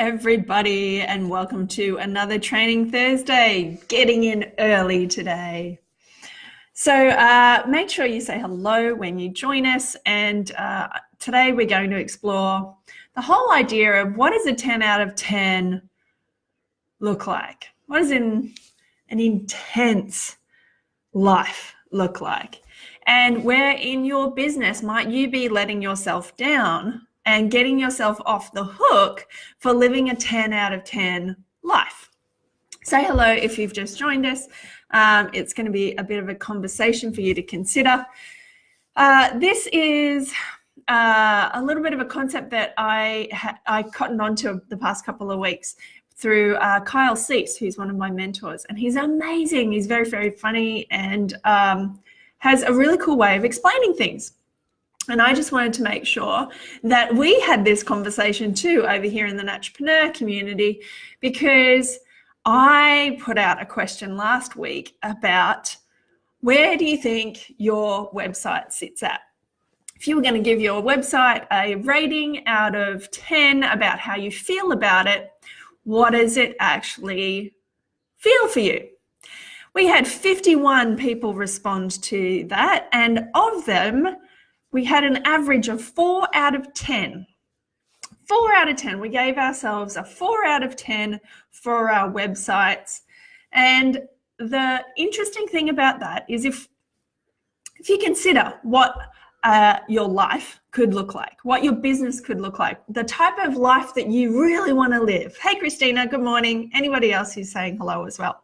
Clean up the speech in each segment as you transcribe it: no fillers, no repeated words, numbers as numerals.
everybody, and welcome to another Training Thursday. Getting in early today. So make sure you say hello when you join us, and today we're going to explore the whole idea of what does a 10 out of 10 look like? What does an intense life look like? And where in your business might you be letting yourself down and getting yourself off the hook for living a 10 out of 10 life? Say hello if you've just joined us. It's going to be a bit of a conversation for you to consider. This is a little bit of a concept that I cottoned onto the past couple of weeks through Kyle Cease, who's one of my mentors, and he's amazing. He's very, very funny and has a really cool way of explaining things. And I just wanted to make sure that we had this conversation too over here in the Naturopreneur community, because I put out a question last week about where do you think your website sits at? If you were going to give your website a rating out of 10 about how you feel about it, what does it actually feel for you? We had 51 people respond to that, and of them, we had an average of 4 out of 10. 4 out of 10. We gave ourselves a 4 out of 10 for our websites. And the interesting thing about that is if you consider what your life could look like, what your business could look like, the type of life that you really want to live. Hey, Christina, good morning. Anybody else who's saying hello as well?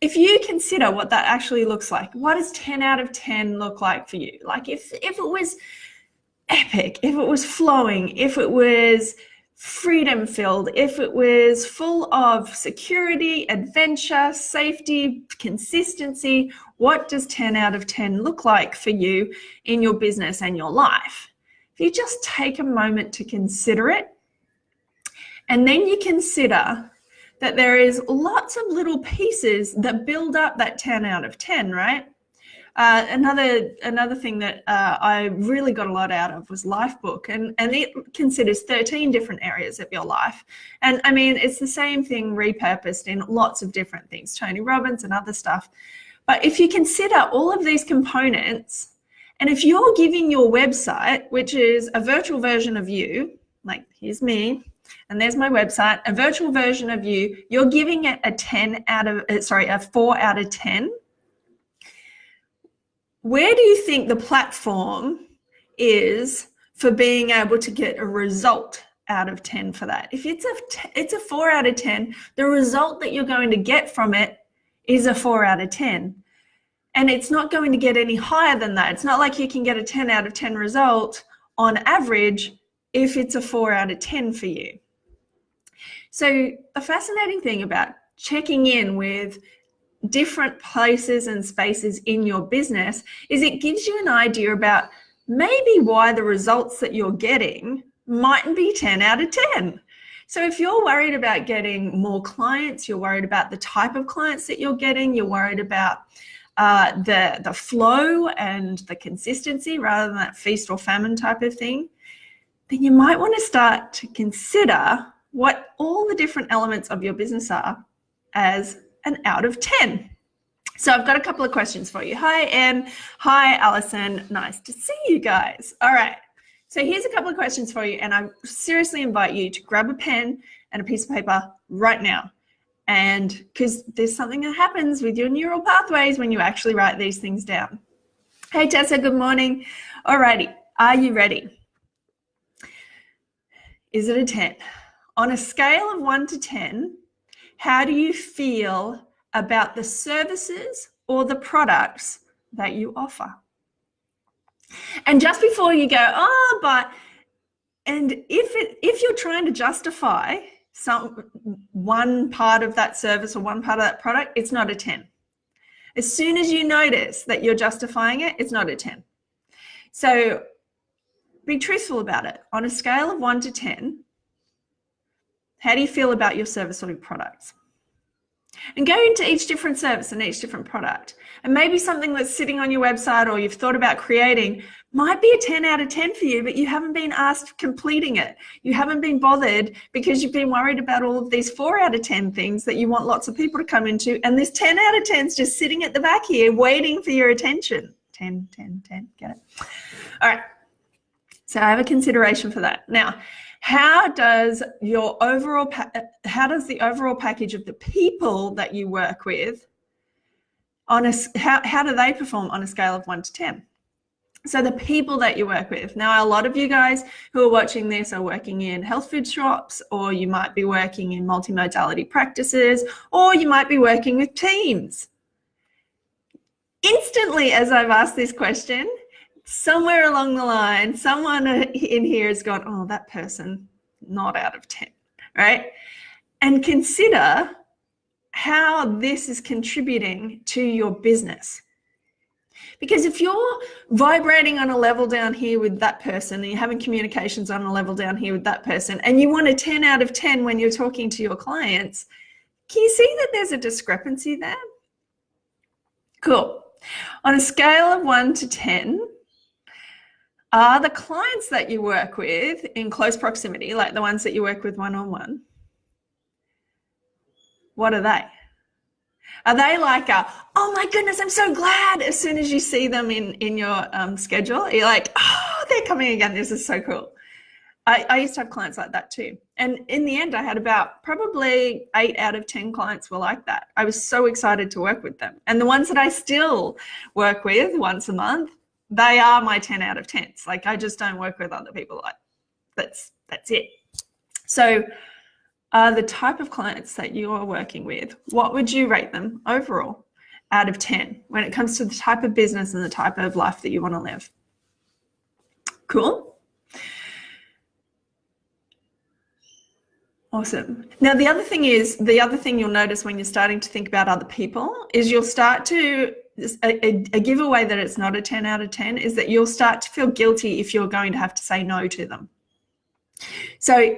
If you consider what that actually looks like, what does 10 out of 10 look like for you? Like if it was epic, if it was flowing, if it was freedom filled, if it was full of security, adventure, safety, consistency, what does 10 out of 10 look like for you in your business and your life? If you just take a moment to consider it, and then you consider that there is lots of little pieces that build up that 10 out of 10, right? Another thing that I really got a lot out of was Lifebook, and it considers 13 different areas of your life. And I mean, it's the same thing repurposed in lots of different things, Tony Robbins and other stuff. But if you consider all of these components, and if you're giving your website, which is a virtual version of you, like here's me, and there's my website, a virtual version of you, you're giving it a 4 out of 10. Where do you think the platform is for being able to get a result out of 10 for that? If it's a 4 out of 10, the result that you're going to get from it is a 4 out of 10. And it's not going to get any higher than that. It's not like you can get a 10 out of 10 result on average if it's a 4 out of 10 for you. So the fascinating thing about checking in with different places and spaces in your business is it gives you an idea about maybe why the results that you're getting mightn't be 10 out of 10. So if you're worried about getting more clients, you're worried about the type of clients that you're getting, you're worried about the flow and the consistency rather than that feast or famine type of thing, then you might want to start to consider what all the different elements of your business are as an out of 10. So I've got a couple of questions for you. Hi, Em. Hi, Alison. Nice to see you guys. All right. So here's a couple of questions for you, and I seriously invite you to grab a pen and a piece of paper right now. And because there's something that happens with your neural pathways when you actually write these things down. Hey, Tessa, good morning. All righty. Are you ready? Is it a 10? On a scale of 1 to 10, how do you feel about the services or the products that you offer? And just before you go, if you're trying to justify one part of that service or one part of that product, it's not a 10. As soon as you notice that you're justifying it, it's not a 10. So be truthful about it. On a scale of 1 to 10, how do you feel about your service or your products? And go into each different service and each different product. And maybe something that's sitting on your website or you've thought about creating, might be a 10 out of 10 for you, but you haven't been asked completing it. You haven't been bothered because you've been worried about all of these 4 out of 10 things that you want lots of people to come into. And this 10 out of 10 is just sitting at the back here waiting for your attention. 10, 10, 10, get it? All right. So I have a consideration for that. Now, how does the overall package of the people that you work with, how do they perform on a scale of 1 to 10? So the people that you work with. Now, a lot of you guys who are watching this are working in health food shops, or you might be working in multimodality practices, or you might be working with teams. Instantly, as I've asked this question, somewhere along the line, someone in here has gone, oh, that person, not out of 10, right? And consider how this is contributing to your business. Because if you're vibrating on a level down here with that person, and you're having communications on a level down here with that person, and you want a 10 out of 10 when you're talking to your clients, can you see that there's a discrepancy there? Cool. On a scale of 1 to 10, are the clients that you work with in close proximity, like the ones that you work with one-on-one, what are they? Are they like oh my goodness, I'm so glad, as soon as you see them in your schedule, you're like, oh, they're coming again, this is so cool. I used to have clients like that too. And in the end, I had about probably 8 out of 10 clients were like that. I was so excited to work with them. And the ones that I still work with once a month, they are my 10 out of 10s. Like, I just don't work with other people like that's it. So the type of clients that you are working with, what would you rate them overall out of 10 when it comes to the type of business and the type of life that you want to live? Cool. Awesome. Now, the other thing you'll notice when you're starting to think about other people is you'll start to, a giveaway that it's not a 10 out of 10 is that you'll start to feel guilty if you're going to have to say no to them. So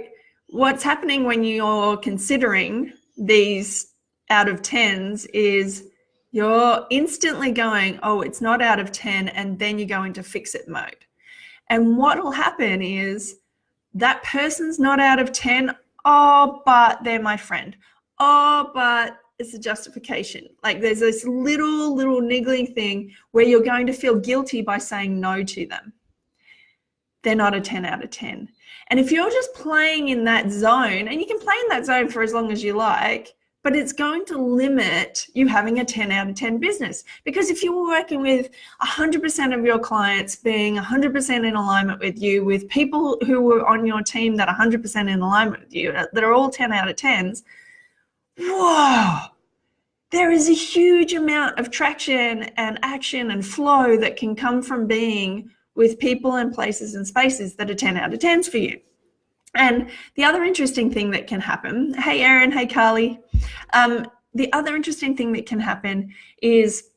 what's happening when you're considering these out of 10s is you're instantly going, oh, it's not out of 10, and then you go into fix-it mode. And what will happen is that person's not out of 10, oh, but they're my friend. Oh, but it's a justification. Like, there's this little niggling thing where you're going to feel guilty by saying no to them. They're not a 10 out of 10. And if you're just playing in that zone, and you can play in that zone for as long as you like, but it's going to limit you having a 10 out of 10 business. Because if you were working with 100% of your clients being 100% in alignment with you, with people who were on your team that are 100% in alignment with you, that are all 10 out of 10s, whoa, there is a huge amount of traction and action and flow that can come from being with people and places and spaces that are 10 out of 10s for you. And the other interesting thing that can happen, hey Erin, hey Carly, the other interesting thing that can happen is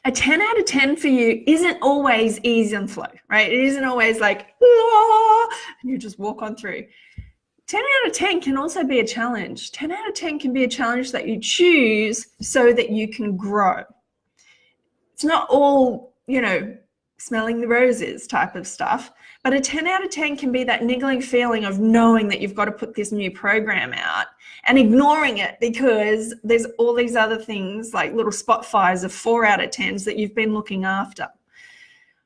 a 10 out of 10 for you isn't always ease and flow, right? It isn't always like, and you just walk on through. 10 out of 10 can also be a challenge. 10 out of 10 can be a challenge that you choose so that you can grow. It's not all, smelling the roses type of stuff, but a 10 out of 10 can be that niggling feeling of knowing that you've got to put this new program out and ignoring it because there's all these other things like little spot fires of 4 out of 10s that you've been looking after.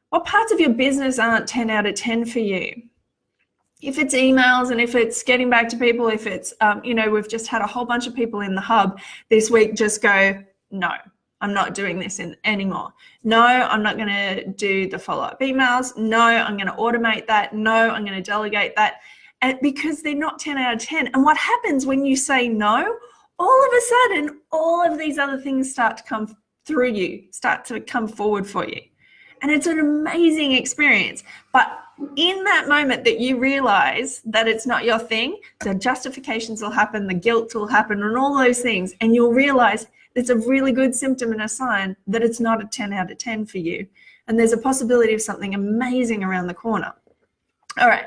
What parts of your business aren't 10 out of 10 for you? If it's emails and if it's getting back to people, if it's, we've just had a whole bunch of people in the hub this week just go, no, I'm not doing this anymore. No, I'm not going to do the follow-up emails. No, I'm going to automate that. No, I'm going to delegate that. And because they're not 10 out of 10. And what happens when you say no, all of a sudden, all of these other things start to come through you, start to come forward for you. And it's an amazing experience. But in that moment that you realize that it's not your thing, the justifications will happen, the guilt will happen, and all those things. And you'll realize it's a really good symptom and a sign that it's not a 10 out of 10 for you. And there's a possibility of something amazing around the corner. All right.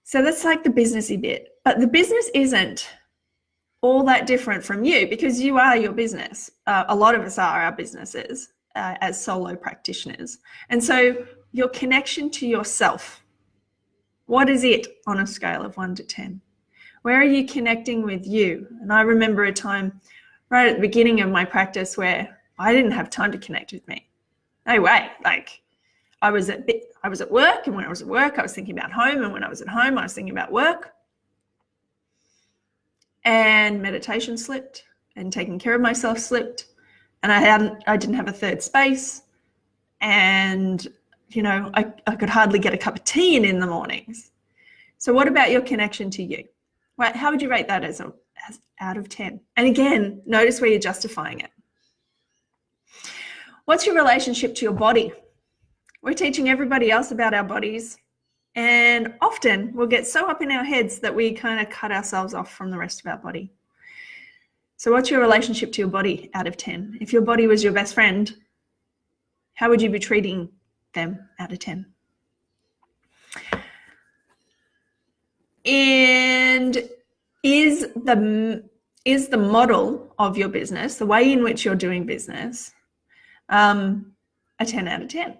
So that's like the businessy bit. But the business isn't all that different from you because you are your business. A lot of us are our businesses as solo practitioners. And so your connection to yourself. What is it on a scale of 1 to 10? Where are you connecting with you? And I remember a time right at the beginning of my practice where I didn't have time to connect with me. No way. Like I was at work, and when I was at work, I was thinking about home, and when I was at home, I was thinking about work. And meditation slipped, and taking care of myself slipped, and I didn't have a third space, and I could hardly get a cup of tea in the mornings. So what about your connection to you? Right? How would you rate that as out of 10? And again, notice where you're justifying it. What's your relationship to your body? We're teaching everybody else about our bodies, and often we'll get so up in our heads that we kind of cut ourselves off from the rest of our body. So what's your relationship to your body out of 10? If your body was your best friend, how would you be treating them out of 10? And is the model of your business, the way in which you're doing business, a 10 out of 10?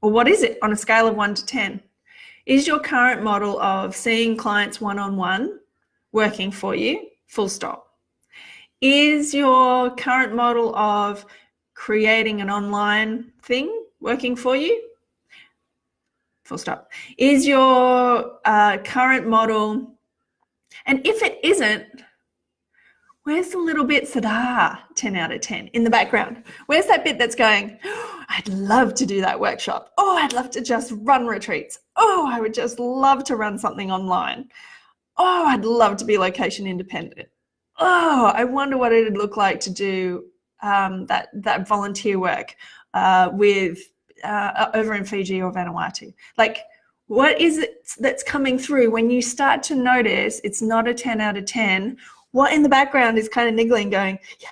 Or what is it on a scale of 1 to 10? Is your current model of seeing clients one-on-one working for you? Full stop. Is your current model of creating an online thing working for you? Full stop. Is your current model, and if it isn't, where's the little bits that are 10 out of 10 in the background? Where's that bit that's going, oh, I'd love to do that workshop. Oh, I'd love to just run retreats. Oh, I would just love to run something online. Oh, I'd love to be location independent. Oh, I wonder what it'd look like to do that volunteer work with over in Fiji or Vanuatu. Like, what is it that's coming through when you start to notice it's not a 10 out of 10? What in the background is kind of niggling, going, yeah.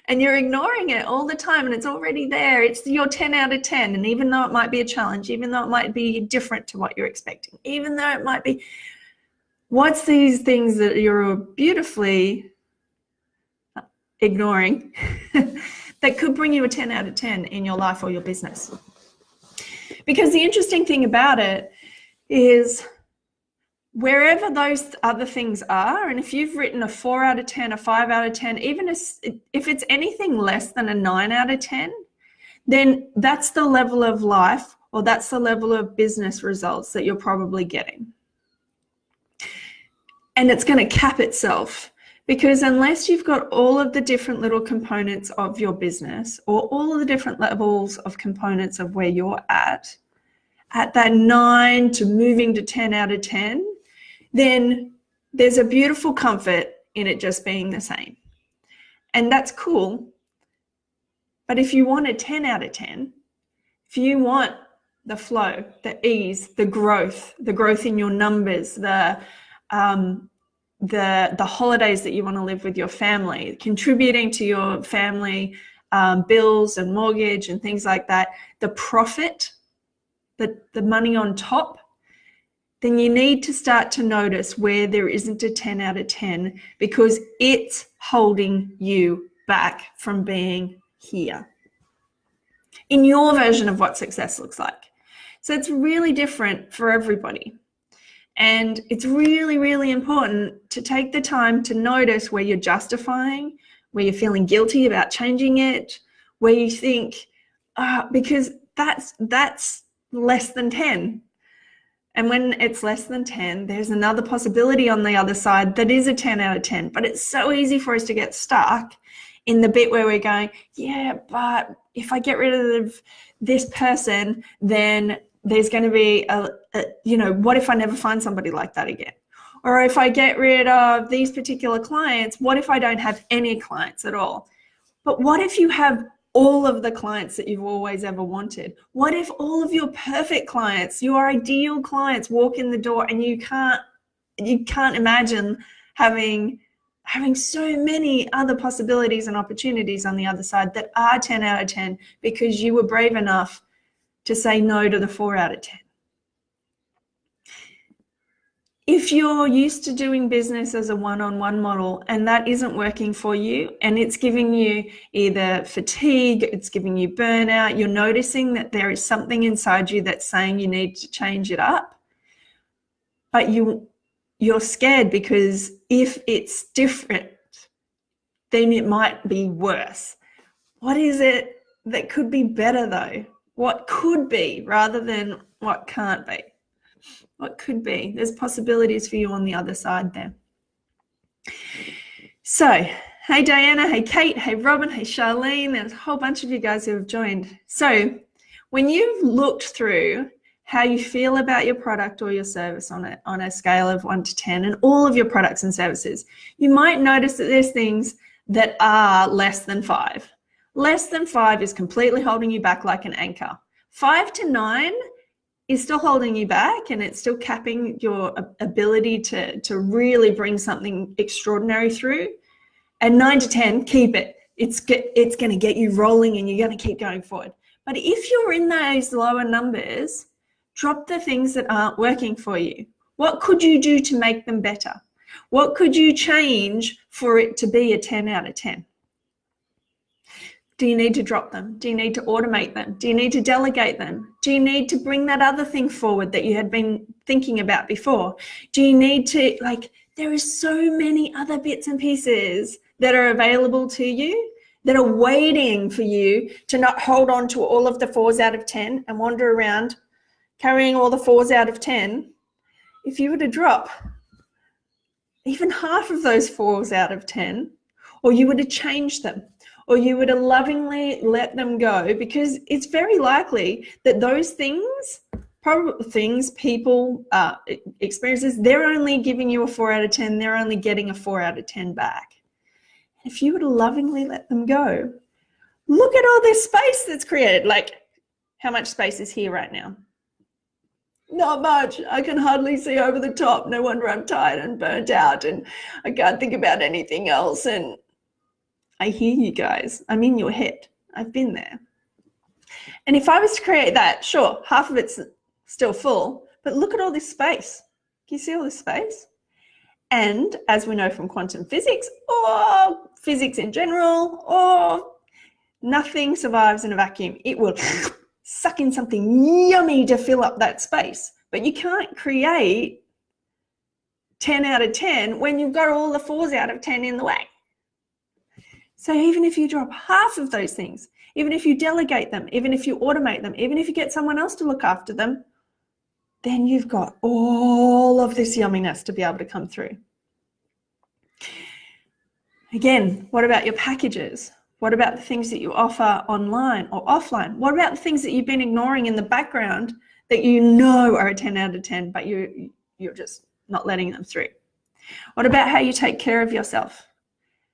And you're ignoring it all the time, and it's already there. It's your 10 out of 10. And even though it might be a challenge, even though it might be different to what you're expecting, even though it might be, what's these things that you're beautifully ignoring that could bring you a 10 out of 10 in your life or your business? Because the interesting thing about it is, wherever those other things are, and if you've written a 4 out of 10, a 5 out of 10, even if it's anything less than a 9 out of 10, then that's the level of life, or that's the level of business results that you're probably getting. And it's going to cap itself, because unless you've got all of the different little components of your business, or all of the different levels of components of where you're at that 9 to moving to 10 out of 10, then there's a beautiful comfort in it just being the same. And that's cool. But if you want a 10 out of 10, if you want the flow, the ease, the growth in your numbers, the holidays that you want to live with your family, contributing to your family bills and mortgage and things like that, the profit, the money on top, then you need to start to notice where there isn't a 10 out of 10, because it's holding you back from being here in your version of what success looks like. So it's really different for everybody. And it's really, really important to take the time to notice where you're justifying, where you're feeling guilty about changing it, where you think, because that's less than 10. And when it's less than 10, there's another possibility on the other side that is a 10 out of 10. But it's so easy for us to get stuck in the bit where we're going, yeah, but if I get rid of this person, then there's going to be what if I never find somebody like that again? Or if I get rid of these particular clients, what if I don't have any clients at all? But what if you have all of the clients that you've always ever wanted? What if all of your perfect clients, your ideal clients, walk in the door, and you can't imagine having so many other possibilities and opportunities on the other side that are 10 out of 10 because you were brave enough to say no to the 4 out of 10? If you're used to doing business as a one-on-one model and that isn't working for you and it's giving you either fatigue, it's giving you burnout, you're noticing that there is something inside you that's saying you need to change it up, but you're scared because if it's different, then it might be worse. What is it that could be better though? What could be rather than what can't be? What could be? There's possibilities for you on the other side there. So, hey Diana, hey Kate, hey Robin, hey Charlene, there's a whole bunch of you guys who have joined. So, when you've looked through how you feel about your product or your service on a scale of 1 to 10 and all of your products and services, you might notice that there's things that are less than 5. Less than 5 is completely holding you back like an anchor. 5 to 9 is still holding you back and it's still capping your ability to really bring something extraordinary through. And 9 to 10, keep it. It's going to get you rolling and you're going to keep going forward. But if you're in those lower numbers, drop the things that aren't working for you. What could you do to make them better? What could you change for it to be a 10 out of 10? Do you need to drop them? Do you need to automate them? Do you need to delegate them? Do you need to bring that other thing forward that you had been thinking about before? Do you need to, there is so many other bits and pieces that are available to you that are waiting for you to not hold on to all of the 4s out of 10 and wander around carrying all the 4s out of 10. If you were to drop even half of those 4s out of 10, or you were to change them, or you were to lovingly let them go, because it's very likely that those things, people, experiences, they're only giving you a 4 out of 10, they're only getting a 4 out of 10 back. If you were to lovingly let them go, look at all this space that's created. How much space is here right now? Not much. I can hardly see over the top. No wonder I'm tired and burnt out and I can't think about anything else. And I hear you guys. I'm in your head. I've been there. And if I was to create that, sure, half of it's still full, but look at all this space. Can you see all this space? And as we know from quantum physics or physics in general, or nothing survives in a vacuum. It will suck in something yummy to fill up that space. But you can't create 10 out of 10 when you've got all the 4s out of 10 in the way. So even if you drop half of those things, even if you delegate them, even if you automate them, even if you get someone else to look after them, then you've got all of this yumminess to be able to come through. Again, what about your packages? What about the things that you offer online or offline? What about the things that you've been ignoring in the background that you know are a 10 out of 10, but you're just not letting them through? What about how you take care of yourself?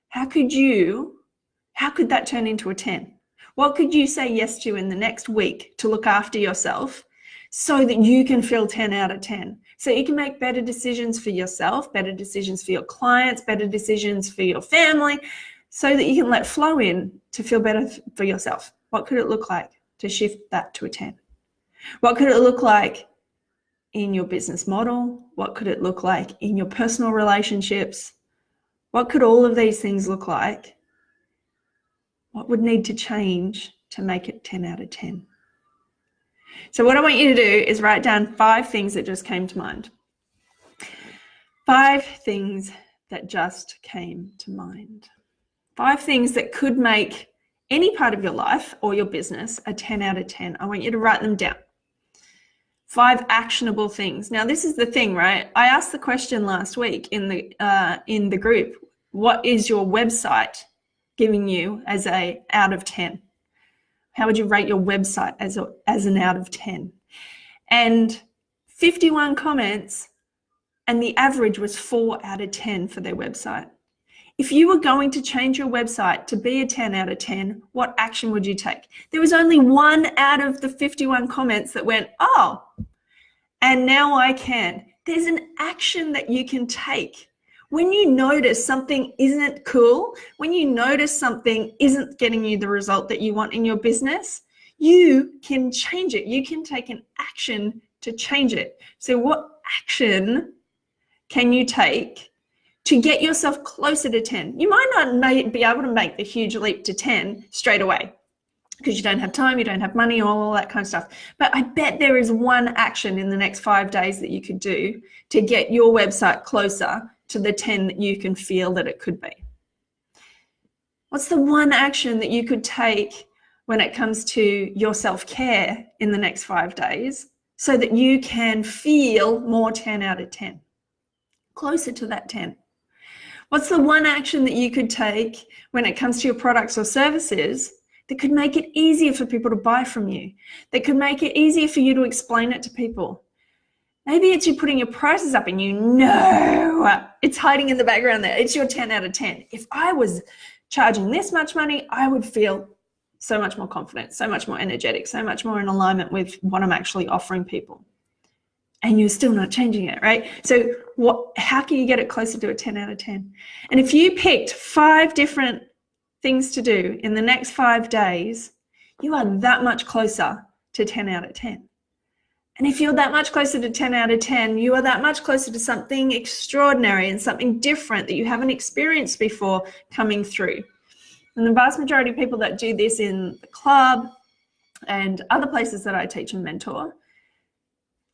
How could that turn into a 10? What could you say yes to in the next week to look after yourself so that you can feel 10 out of 10? So you can make better decisions for yourself, better decisions for your clients, better decisions for your family, so that you can let flow in to feel better for yourself. What could it look like to shift that to a 10? What could it look like in your business model? What could it look like in your personal relationships? What could all of these things look like? What would need to change to make it 10 out of 10? So what I want you to do is write down 5 things that just came to mind. 5 things that just came to mind. 5 things that could make any part of your life or your business a 10 out of 10. I want you to write them down. 5 actionable things. Now, this is the thing, right? I asked the question last week in the group, what is your website giving you as a out of 10? How would you rate your website as an out of 10? And 51 comments, and the average was 4 out of 10 for their website. If you were going to change your website to be a 10 out of 10, what action would you take? There was only 1 out of the 51 comments that went, oh, and now I can. There's an action that you can take. When you notice something isn't cool, when you notice something isn't getting you the result that you want in your business, you can change it. You can take an action to change it. So what action can you take to get yourself closer to 10? You might not be able to make the huge leap to 10 straight away because you don't have time, you don't have money, all that kind of stuff. But I bet there is one action in the next 5 days that you could do to get your website closer to the 10 that you can feel that it could be. What's the one action that you could take when it comes to your self-care in the next 5 days so that you can feel more 10 out of 10, closer to that 10? What's the one action that you could take when it comes to your products or services that could make it easier for people to buy from you, that could make it easier for you to explain it to people? Maybe it's you putting your prices up and you know it's hiding in the background there. It's your 10 out of 10. If I was charging this much money, I would feel so much more confident, so much more energetic, so much more in alignment with what I'm actually offering people. And you're still not changing it, right? So how can you get it closer to a 10 out of 10? And if you picked 5 different things to do in the next 5 days, you are that much closer to 10 out of 10. And if you're that much closer to 10 out of 10, you are that much closer to something extraordinary and something different that you haven't experienced before coming through. And the vast majority of people that do this in the club and other places that I teach and mentor,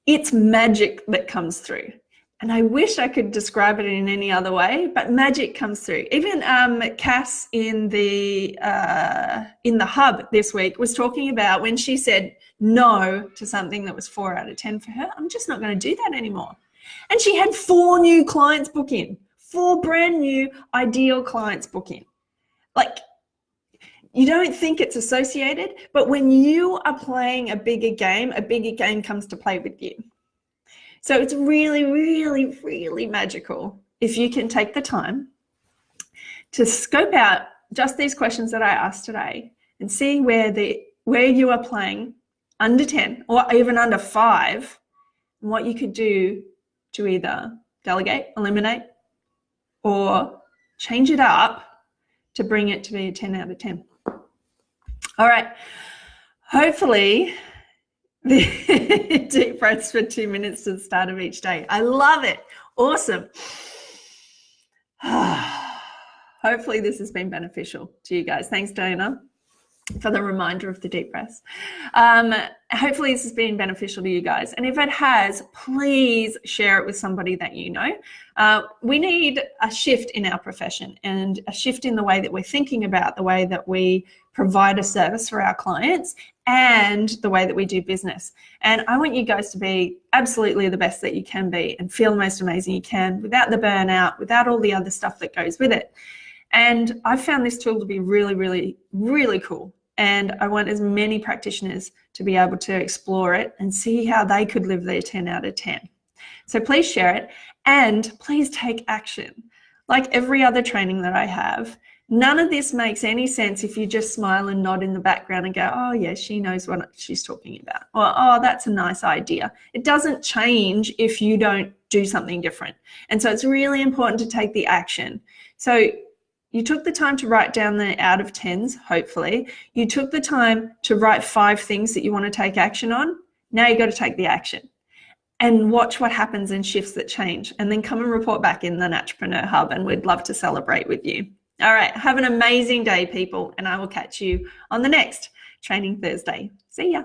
it's magic that comes through. And I wish I could describe it in any other way, but magic comes through. Even Cass in the hub this week was talking about when she said no to something that was 4 out of 10 for her. I'm just not going to do that anymore. And she had 4 new clients book in, 4 brand new ideal clients book in. Like, you don't think it's associated, but when you are playing a bigger game comes to play with you. So it's really, really, really magical if you can take the time to scope out just these questions that I asked today and see where you are playing under 10 or even under 5, and what you could do to either delegate, eliminate, or change it up to bring it to be a 10 out of 10. All right, hopefully the deep breaths for 2 minutes to the start of each day. I love it. Awesome. Hopefully this has been beneficial to you guys. Thanks, Diana, for the reminder of the deep breaths. Hopefully this has been beneficial to you guys. And if it has, please share it with somebody that you know. We need a shift in our profession and a shift in the way that we're thinking about the way that we provide a service for our clients and the way that we do business. And I want you guys to be absolutely the best that you can be and feel the most amazing you can without the burnout, without all the other stuff that goes with it. And I found this tool to be really, really, really cool. And I want as many practitioners to be able to explore it and see how they could live their 10 out of 10. So please share it and please take action. Like every other training that I have, none of this makes any sense if you just smile and nod in the background and go, oh yeah, she knows what she's talking about. Or, oh, that's a nice idea. It doesn't change if you don't do something different. And so it's really important to take the action. So you took the time to write down the out of 10s, hopefully. You took the time to write 5 things that you want to take action on. Now you've got to take the action and watch what happens in shifts that change, and then come and report back in the Naturpreneur Hub, and we'd love to celebrate with you. All right, have an amazing day, people, and I will catch you on the next Training Thursday. See ya.